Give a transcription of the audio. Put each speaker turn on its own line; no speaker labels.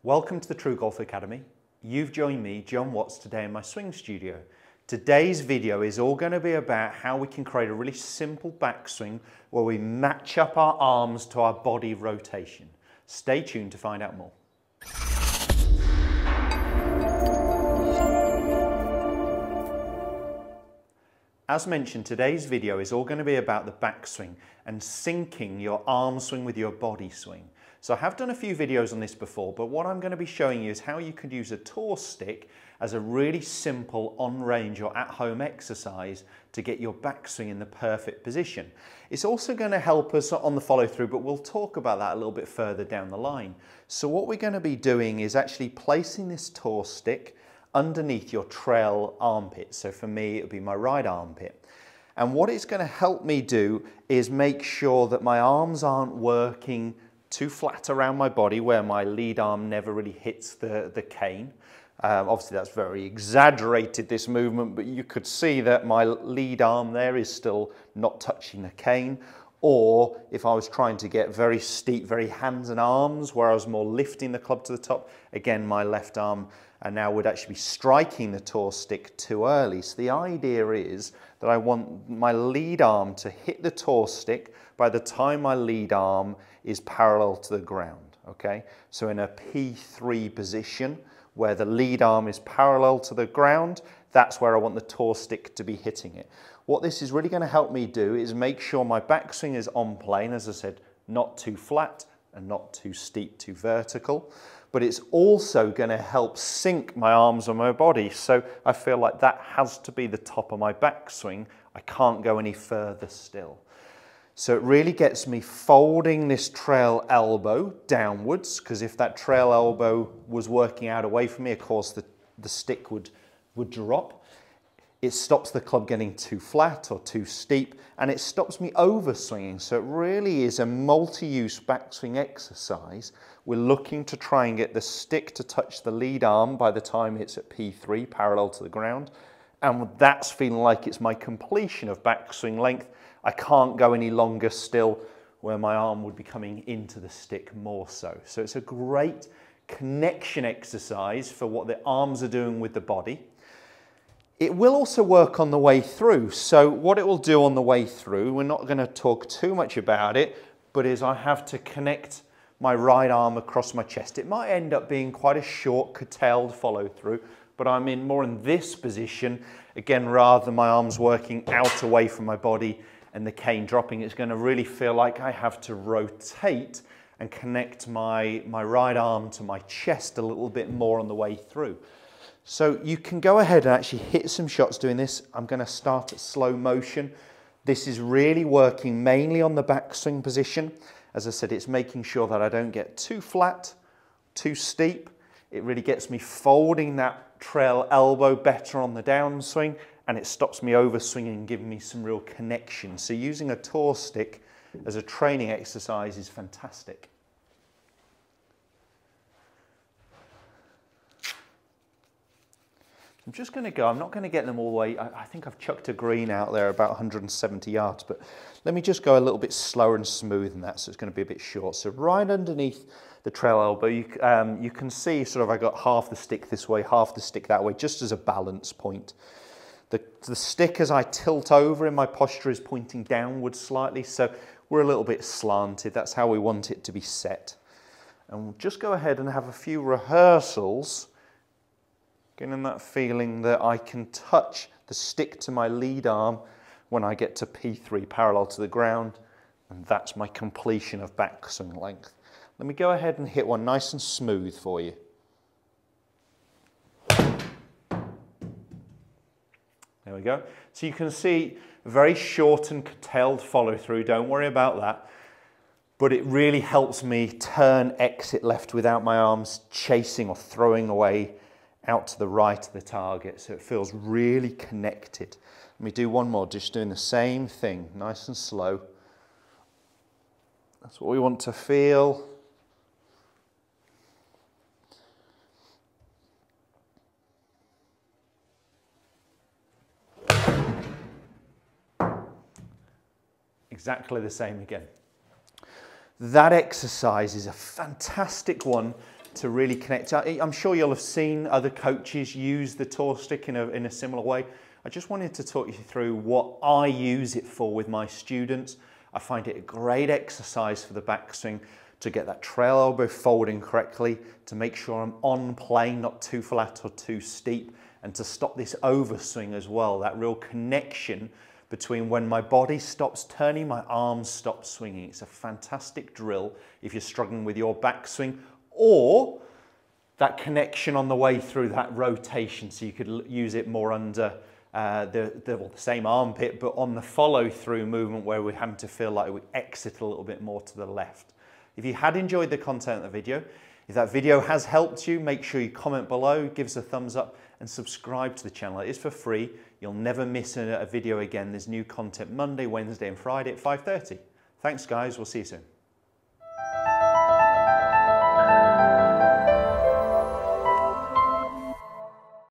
Welcome to the TruGolf Academy. You've joined me, Jon Watts, today in my swing studio. Today's video is all going to be about how we can create a really simple backswing where we match up our arms to our body rotation. Stay tuned to find out more. As mentioned, today's video is all going to be about the backswing and syncing your arm swing with your body swing. So I have done a few videos on this before, but what I'm going to be showing you is how you could use a tour stick as a really simple on-range or at-home exercise to get your backswing in the perfect position. It's also going to help us on the follow-through, but we'll talk about that a little bit further down the line. So what we're going to be doing is actually placing this tour stick underneath your trail armpit. So for me, it would be my right armpit. And what it's going to help me do is make sure that my arms aren't working too flat around my body where my lead arm never really hits the cane. Obviously that's very exaggerated, this movement, but you could see that my lead arm there is still not touching the cane. Or if I was trying to get very steep, very hands and arms, where I was more lifting the club to the top, again, my left arm now would actually be striking the tour stick too early. So the idea is that I want my lead arm to hit the tour stick by the time my lead arm is parallel to the ground, okay? So in a P3 position, where the lead arm is parallel to the ground, that's where I want the tour stick to be hitting it. What this is really going to help me do is make sure my backswing is on plane, as I said, not too flat and not too steep, too vertical. But it's also going to help sync my arms and my body. So I feel like that has to be the top of my backswing. I can't go any further still. So it really gets me folding this trail elbow downwards, because if that trail elbow was working out away from me, of course the stick would drop. It stops the club getting too flat or too steep, and it stops me overswinging. So it really is a multi-use backswing exercise. We're looking to try and get the stick to touch the lead arm by the time it's at P3, parallel to the ground. And that's feeling like it's my completion of backswing length. I can't go any longer still, where my arm would be coming into the stick more so. So it's a great connection exercise for what the arms are doing with the body. It will also work on the way through. So what it will do on the way through, we're not going to talk too much about it, but is I have to connect my right arm across my chest. It might end up being quite a short, curtailed follow through, but I'm more in this position. Again, rather than my arms working out away from my body and the cane dropping, it's going to really feel like I have to rotate and connect my right arm to my chest a little bit more on the way through. So you can go ahead and actually hit some shots doing this. I'm going to start at slow motion. This is really working mainly on the backswing position. As I said, it's making sure that I don't get too flat, too steep. It really gets me folding that trail elbow better on the downswing, and it stops me overswinging and giving me some real connection. So using a tour stick as a training exercise is fantastic. I'm just going to go, I'm not going to get them all the way, I think I've chucked a green out there about 170 yards, but let me just go a little bit slower and smooth than that, so it's going to be a bit short. So right underneath the trail elbow, you can see sort of I got half the stick this way, half the stick that way, just as a balance point. The stick as I tilt over in my posture is pointing downwards slightly, so we're a little bit slanted. That's how we want it to be set. And we'll just go ahead and have a few rehearsals, getting that feeling that I can touch the stick to my lead arm when I get to P3, parallel to the ground, and that's my completion of backswing length. Let me go ahead and hit one nice and smooth for you. There we go. So you can see a very short and curtailed follow through, don't worry about that. But it really helps me turn, exit left without my arms chasing or throwing away out to the right of the target, so it feels really connected. Let me do one more, just doing the same thing, nice and slow. That's what we want to feel. Exactly the same again. That exercise is a fantastic one to really connect. I'm sure you'll have seen other coaches use the tour stick in a similar way. I just wanted to talk you through what I use it for with my students. I find it a great exercise for the backswing to get that trail elbow folding correctly, to make sure I'm on plane, not too flat or too steep, and to stop this overswing as well, that real connection between when my body stops turning, my arms stop swinging. It's a fantastic drill if you're struggling with your backswing, or that connection on the way through that rotation, so you could use it more under the same armpit, but on the follow through movement where we're having to feel like we exit a little bit more to the left. If you had enjoyed the content of the video, if that video has helped you, make sure you comment below, give us a thumbs up and subscribe to the channel. It is for free. You'll never miss a video again. There's new content Monday, Wednesday and Friday at 5:30. Thanks guys, we'll see you soon.